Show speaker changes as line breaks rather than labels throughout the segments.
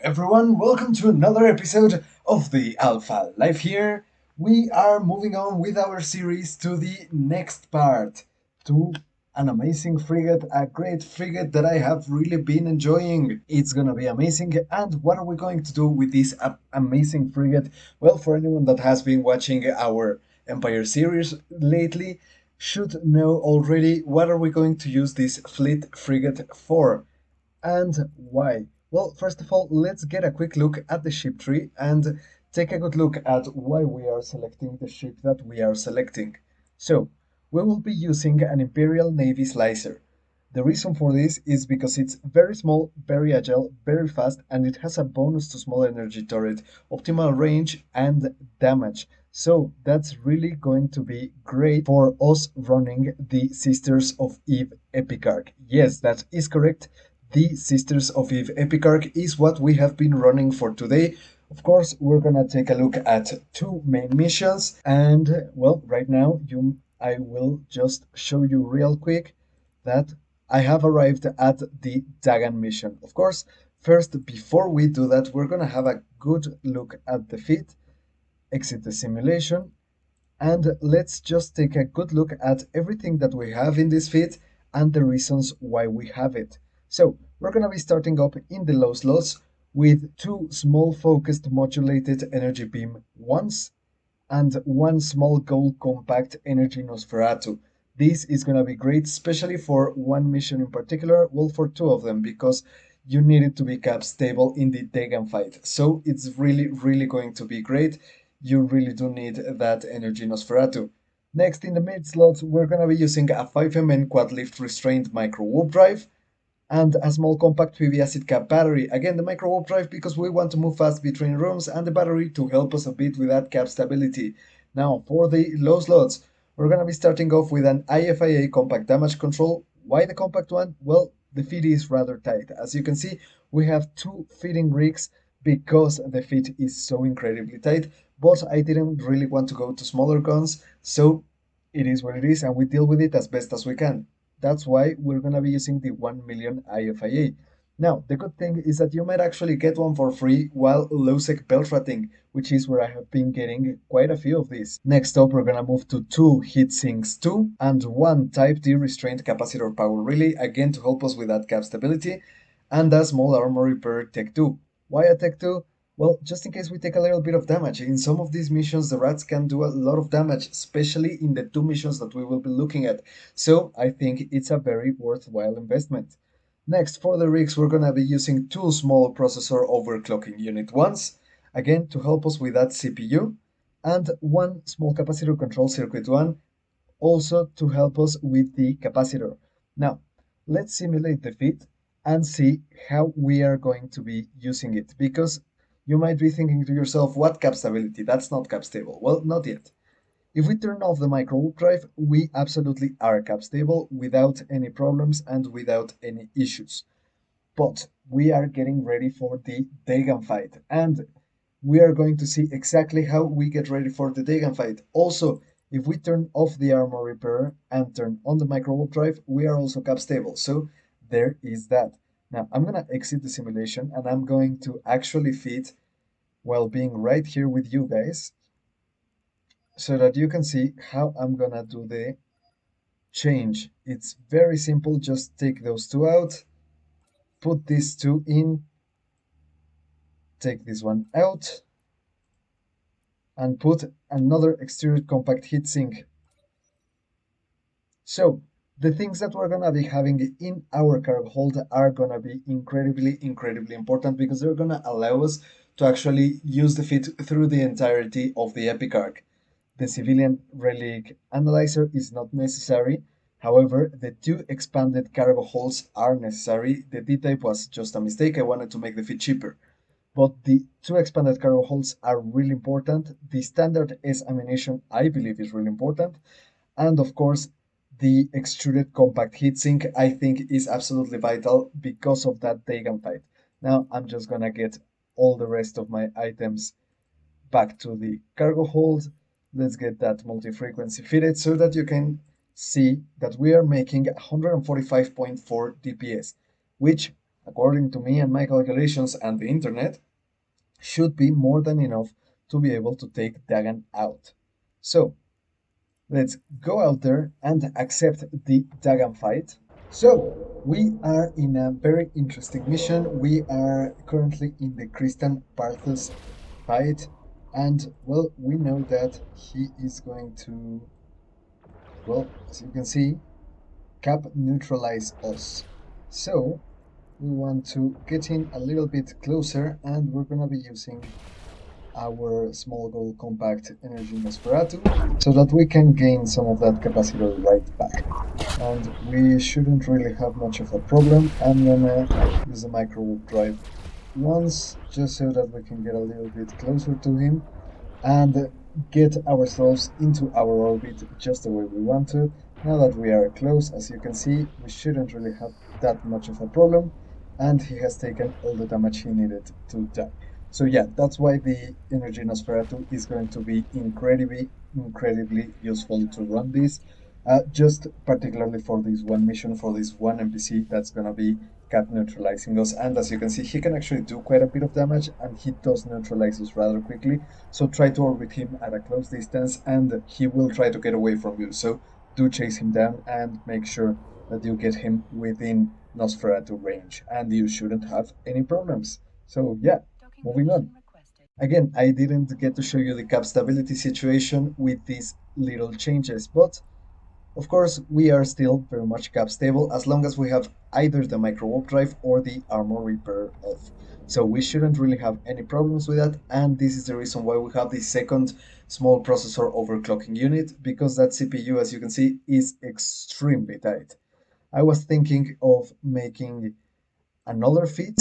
everyone, welcome to another episode of the Alpha Life here. We are moving on with our series to the next part, to an amazing frigate, a great frigate that I have really been enjoying. It's gonna be amazing. And what are we going to do with this amazing frigate? Well, for anyone that has been watching our Empire series lately, should know already what are we going to use this fleet frigate for. And why? Well, first of all, let's get a quick look at the ship tree and take a good look at why we are selecting the ship that we are selecting. So, we will be using an Imperial Navy Slicer. The reason for this is because it's very small, very agile, very fast, and it has a bonus to small energy turret, optimal range, and damage. So that's really going to be great for us running the Sisters of Eve Epic Arc. Yes, that is correct. The Sisters of Eve Epic Arc is what we have been running for today. Of course, we're gonna take a look at two main missions, and well, right now I will just show you real quick that I have arrived at the Dagan mission. Of course, first, before we do that, we're gonna have a good look at the feat, exit the simulation, and let's just take a good look at everything that we have in this feat and the reasons why we have it. So we're going to be starting up in the low slots with two small focused modulated energy beam ones and one small Ghoul compact energy Nosferatu. This is going to be great, especially for one mission in particular, well, for two of them, because you need it to be cap stable in the Dagan fight. So it's really going to be great. You really do need that energy Nosferatu. Next, in the mid slots, we're going to be using a 5MN quad lift restrained Microwarpdrive and a small compact PV acid cap battery. Again, the Microwarpdrive because we want to move fast between rooms, and the battery to help us a bit with that cap stability. Now, for the low slots, we're going to be starting off with an IFFA compact damage control. Why the compact one? Well, the feed is rather tight. As you can see, we have two feeding rigs because the feed is so incredibly tight, but I didn't really want to go to smaller guns, so it is what it is, and we deal with it as best as we can. That's why we're going to be using the 1 million IFIA. Now, the good thing is that you might actually get one for free while low-sec belt ratting, which is where I have been getting quite a few of these. Next up, we're going to move to two heatsinks 2 and one Type D restrained capacitor power relay, again to help us with that cap stability, and a small armor repair Tech 2. Why a Tech 2? Well, just in case we take a little bit of damage. In some of these missions, the rats can do a lot of damage, especially in the two missions that we will be looking at. So I think it's a very worthwhile investment. Next, for the rigs, we're going to be using two small processor overclocking unit ones, again to help us with that CPU, and one small capacitor control circuit one, also to help us with the capacitor. Now, let's simulate the fit and see how we are going to be using it, because you might be thinking to yourself, what cap stability? That's not cap stable. Well, not yet. If we turn off the micro drive, we absolutely are cap stable without any problems and without any issues. But we are getting ready for the Dagan fight, and we are going to see exactly how we get ready for the Dagan fight. Also, if we turn off the armor repair and turn on the micro drive, we are also cap stable. So there is that. Now I'm gonna exit the simulation and I'm going to actually feed while being right here with you guys so that you can see how I'm gonna do the change. It's very simple, just take those two out, put these two in, take this one out, and put another extruded compact heatsink. So the things that we're gonna be having in our Cargohold are gonna be incredibly important because they're gonna allow us to actually use the fit through the entirety of the epic arc. The civilian relic analyzer is not necessary. However, the two expanded cargo holds are necessary. The D-type was just a mistake. I wanted to make the fit cheaper. But the two expanded cargo holds are really important. The standard S ammunition, I believe, is really important. And of course, the extruded compact heatsink, I think, is absolutely vital because of that Dagan fight. Now, I'm just gonna get all the rest of my items back to the cargo hold. Let's get that multi-frequency fitted so that you can see that we are making 145.4 DPS, which according to me and my calculations and the internet, should be more than enough to be able to take Dagan out. So let's go out there and accept the Dagan fight. So we are in a very interesting mission. We are currently in the Christian Parthos fight, and well, we know that he is going to, well, as you can see, cap neutralize us. So we want to get in a little bit closer, and we're gonna be using our small goal compact energy Nosferatu so that we can gain some of that capacitor right back. And we shouldn't really have much of a problem. I'm gonna use the Microwarpdrive once just so that we can get a little bit closer to him and get ourselves into our orbit just the way we want to. Now that we are close, as you can see, we shouldn't really have that much of a problem, and he has taken all the damage he needed to die. So yeah, that's why the Energy Nosferatu is going to be incredibly useful to run this, just particularly for this one mission, for this one NPC that's gonna be cat neutralizing us. And as you can see, he can actually do quite a bit of damage, and he does neutralize us rather quickly. So try to orbit him at a close distance, and he will try to get away from you. So do chase him down and make sure that you get him within Nosferatu range, and you shouldn't have any problems. So yeah, moving on. Again, I didn't get to show you the cap stability situation with these little changes, but of course, we are still very much cap stable as long as we have either the Microwarpdrive or the armor repair off. So we shouldn't really have any problems with that, and this is the reason why we have the second small processor overclocking unit, because that CPU, as you can see, is extremely tight. I was thinking of making another feat,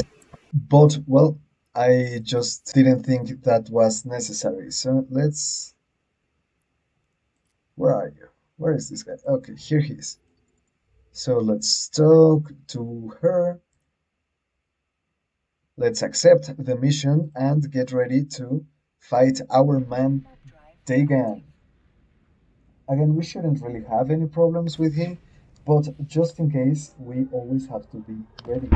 but well, I just didn't think that was necessary. So let's... Where are you? Where is this guy? Okay, here he is. So let's talk to her. Let's accept the mission and get ready to fight our man Dagan. Again, we shouldn't really have any problems with him, but just in case, we always have to be ready.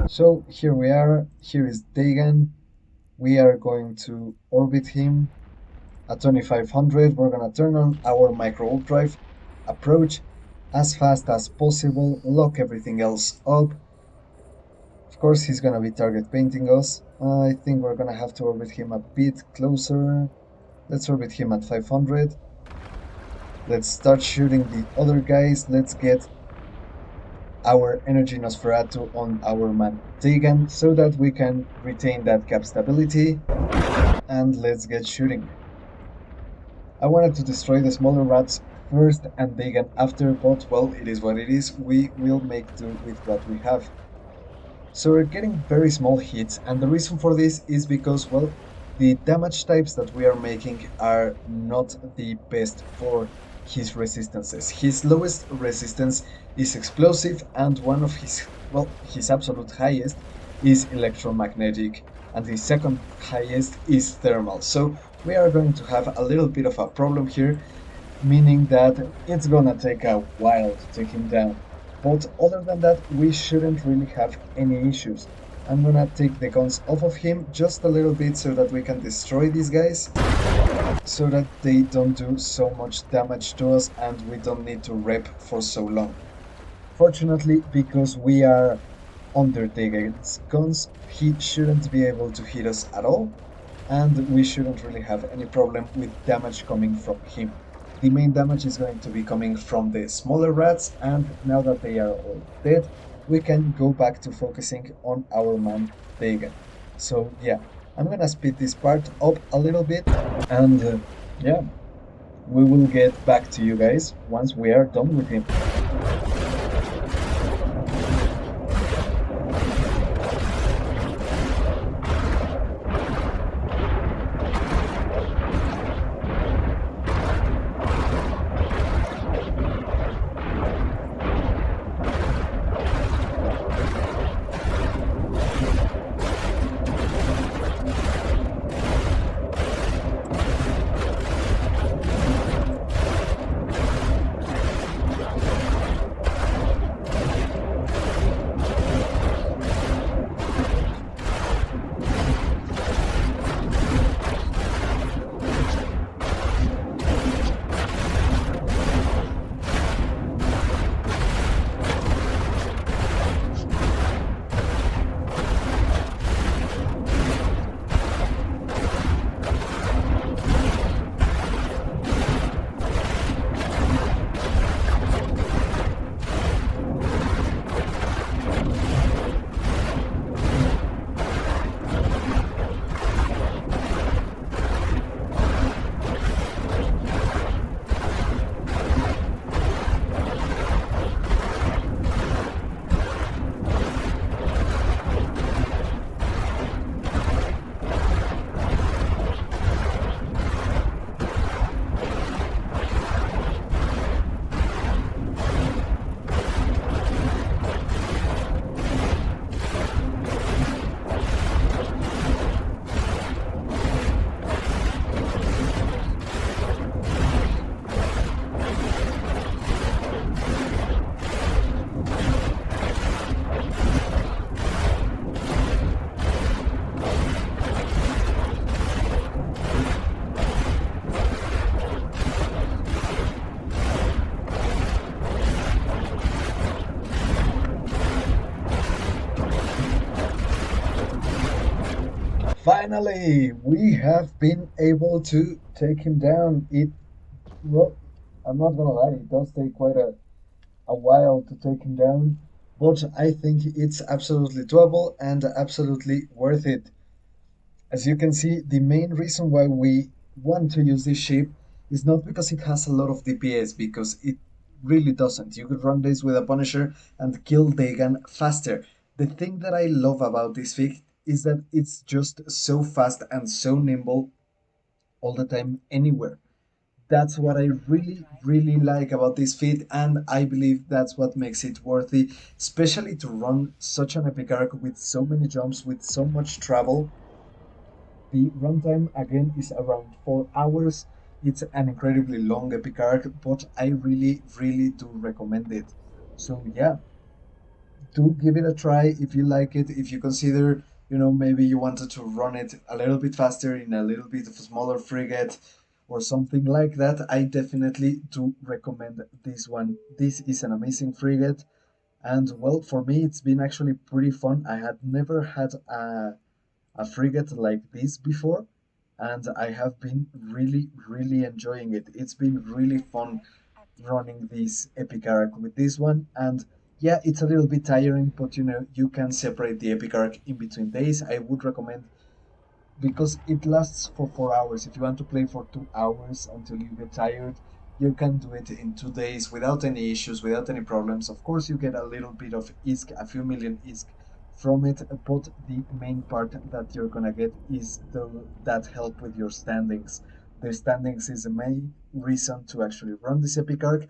So here we are. Here is Dagan. We are going to orbit him at 2500. We're gonna turn on our Microwarpdrive, approach as fast as possible, lock everything else up. Of course, he's gonna be target painting us. I think we're gonna have to orbit him a bit closer. Let's orbit him at 500. Let's start shooting the other guys. Let's get our energy Nosferatu on our man Dagan so that we can retain that cap stability. And let's get shooting. I wanted to destroy the smaller rats first and Dagan after, but well, it is what it is. We will make do with what we have. So we're getting very small hits, and the reason for this is because, well, the damage types that we are making are not the best for his resistances. His lowest resistance is explosive, and one of his, well, his absolute highest is electromagnetic, and the second highest is thermal. So we are going to have a little bit of a problem here, meaning that it's gonna take a while to take him down. But other than that, we shouldn't really have any issues. I'm gonna take the guns off of him just a little bit so that we can destroy these guys, so that they don't do so much damage to us and we don't need to rep for so long. Fortunately, because we are under Dagan's guns, he shouldn't be able to hit us at all, and we shouldn't really have any problem with damage coming from him. The main damage is going to be coming from the smaller rats, and now that they are all dead, we can go back to focusing on our man Dagan. So yeah, I'm gonna speed this part up a little bit, and yeah, we will get back to you guys once we are done with him. Finally, we have been able to take him down. Well, I'm not gonna lie, it does take quite a while to take him down, but I think it's absolutely doable and absolutely worth it. As you can see, the main reason why we want to use this ship is not because it has a lot of DPS, because it really doesn't. You could run this with a Punisher and kill Dagan faster. The thing that I love about this fig is that it's just so fast and so nimble all the time, anywhere. That's what I really, really like about this feat, and I believe that's what makes it worthy, especially to run such an epic arc with so many jumps, with so much travel. The runtime again is around 4 hours. It's an incredibly long epic arc, but I really, really do recommend it. So yeah, do give it a try if you like it. If you consider, maybe you wanted to run it a little bit faster in a little bit of a smaller frigate or something like that, I definitely do recommend this one. This is an amazing frigate, and well, for me, it's been actually pretty fun. I had never had a frigate like this before, and I have been really, really enjoying it. It's been really fun running this epic arc with this one, and yeah, it's a little bit tiring, but you can separate the epic arc in between days. I would recommend, because it lasts for 4 hours. If you want to play for 2 hours until you get tired, you can do it in 2 days without any issues, without any problems. Of course, you get a little bit of ISK, a few million ISK from it, but the main part that you're gonna get is that help with your standings. The standings is the main reason to actually run this epic arc,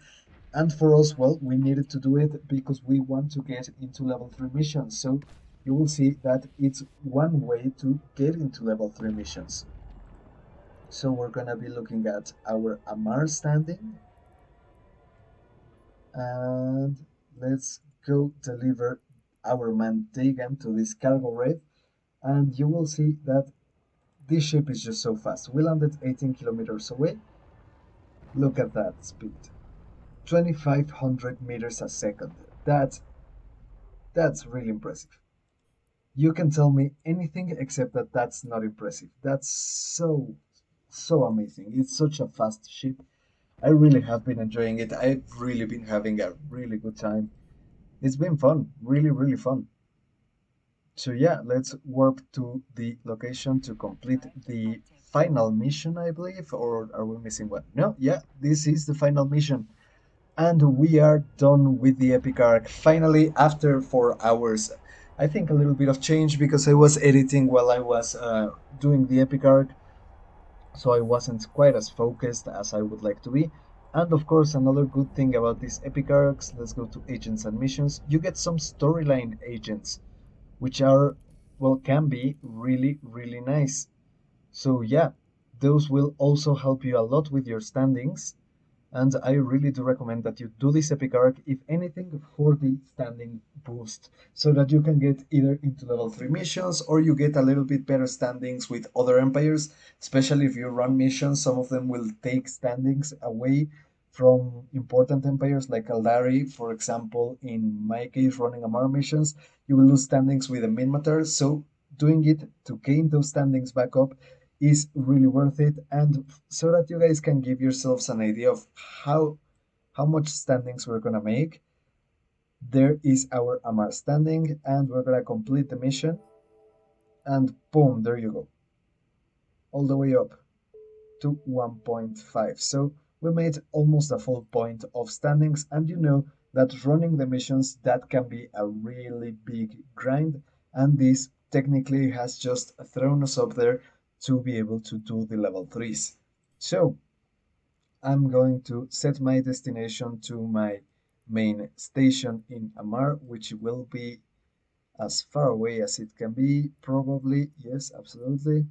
and for us, well, we needed to do it because we want to get into level 3 missions. So you will see that it's one way to get into level 3 missions. So we're gonna be looking at our Amar standing, and let's go deliver our man Dagan to this cargo raid, and you will see that this ship is just so fast. We landed 18 kilometers away. Look at that speed. 2500 meters a second. That's really impressive. You can tell me anything except that that's not impressive. That's so amazing. It's such a fast ship. I really have been enjoying it. I've really been having a really good time. It's been fun, really, really fun. So yeah, let's warp to the location to complete the final mission, I believe. Or are we missing one? No, yeah, this is the final mission. And we are done with the epic arc. Finally, after 4 hours. I think a little bit of change because I was editing while I was doing the epic arc, so I wasn't quite as focused as I would like to be. And of course, another good thing about these epic arcs, let's go to agents and missions. You get some storyline agents, which are, well, can be really, really nice. So yeah, those will also help you a lot with your standings, and I really do recommend that you do this epic arc, if anything, for the standing boost, so that you can get either into level 3 missions or you get a little bit better standings with other empires. Especially if you run missions, some of them will take standings away from important empires like Aldari, for example. In my case, running Amar missions, you will lose standings with the Minmatar, so doing it to gain those standings back up is really worth it, and so that you guys can give yourselves an idea of how much standings we're gonna make. There is our Amar standing, and we're gonna complete the mission, and boom, there you go, all the way up to 1.5. So we made almost a full point of standings, and you know that running the missions, that can be a really big grind, and this technically has just thrown us up there to be able to do the level 3s. So I'm going to set my destination to my main station in Amar, which will be as far away as it can be, probably. Yes, absolutely.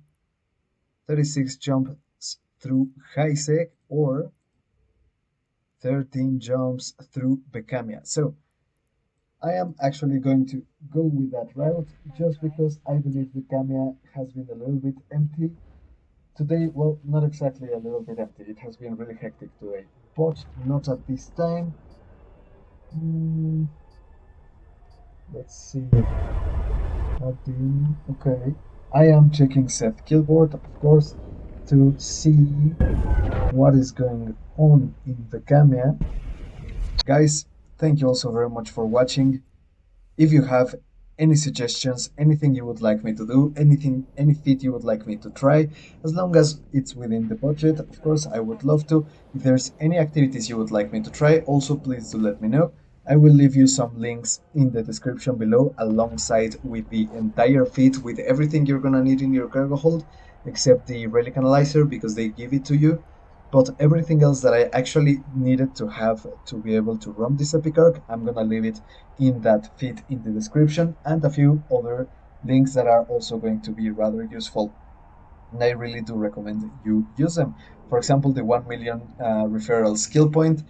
36 jumps through Haisek, or 13 jumps through Becamia. So I am actually going to go with that route just because I believe Becamia has been a little bit empty today. Well, not exactly a little bit empty. It has been really hectic today, but not at this time. Hmm, let's see. Okay. I am checking Seth Killboard, of course, to see what is going on in the camera. Guys, thank you also very much for watching. If you have any suggestions, anything you would like me to do, anything, any feat you would like me to try, as long as it's within the budget, of course, I would love to. If there's any activities you would like me to try, also please do let me know. I will leave you some links in the description below alongside with the entire feat with everything you're gonna need in your cargo hold, except the relic analyzer because they give it to you. But everything else that I actually needed to have to be able to run this epic arc, I'm gonna leave it in that feed in the description and a few other links that are also going to be rather useful. And I really do recommend you use them. For example, the 1 million referral skill point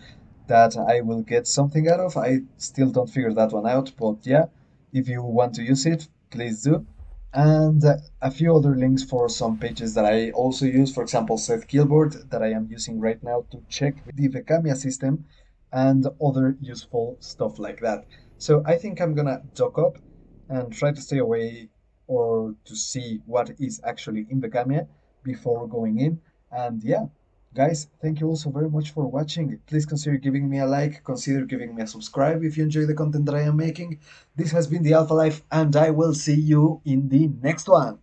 that I will get something out of. I still don't figure that one out, but yeah, if you want to use it, please do. And a few other links for some pages that I also use, for example, Seth Killboard that I am using right now to check the Vecamia system and other useful stuff like that. So I think I'm gonna dock up and try to stay away or to see what is actually in Vecamia before going in. And yeah, guys, thank you also very much for watching. Please consider giving me a like, consider giving me a subscribe if you enjoy the content that I am making. This has been the Alpha Life, and I will see you in the next one.